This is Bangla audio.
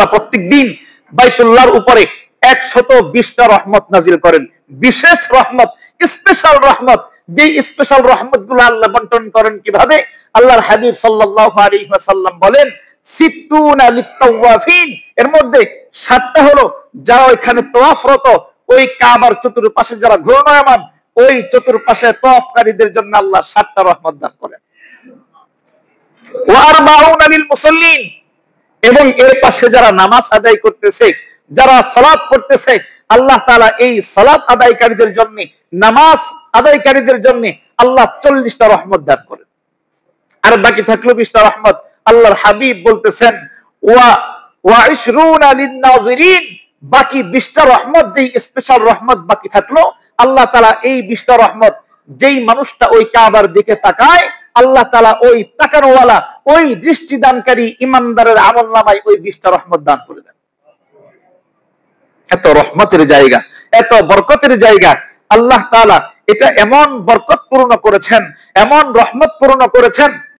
তাআলা প্রত্যেকদিন বাইতুল্লাহর উপরে 120টা রহমত নাজিল করেন, বিশেষ রহমত, স্পেশাল রহমত। যে স্পেশাল রহমত গুলো আল্লাহ বন্টন করেন কিভাবে? আল্লাহর হাবিব সাল্লাল্লাহু আলাইহি ওয়াসাল্লাম বলেন, সিত্তুনা লিত-তাওয়াফিন, এর মধ্যে 7টা হলো যারা ওইখানে তাওয়াফরত, ওই কাবার চতুর্পাশে যারা ঘূর্ণায়মান, ওই চতুর্পাশে তাওয়াফকারীদের জন্য আল্লাহ 7টা রহমত দান করেন। ওয়া আরবাউনা লিল মুসাল্লিন, এবং এর পাশে যারা নামাজ আদায় করতেছে, যারা সালাত পড়তেছে, আল্লাহ তাআলা এই সালাত আদায়কারীদের জন্য, নামাজ আদায়কারীদের জন্য আল্লাহ 40টা রহমত দান করেন। আর বাকি থাকলো 20টা রহমত। আল্লাহর হাবিব বলতেছেন, ওয়া ইশরুনা লিন-নাযিরিন, বাকি 20টা রহমত, যেই স্পেশাল রহমত বাকি থাকলো, আল্লাহ তাআলা এই 20টা রহমত, যেই মানুষটা ওই কাবার দিকে তাকায়, আল্লাহ তাআলা ওই তাকানোওয়ালা, ওই দৃষ্টিদানকারী ইমানদারের আমলনামায় ওই 20টা রহমত দান করে দেন। এত রহমতের জায়গা, এত বরকতের জায়গা। আল্লাহ তাআলা এটা এমন বরকত পূর্ণ করেছেন, এমন রহমত পূর্ণ করেছেন,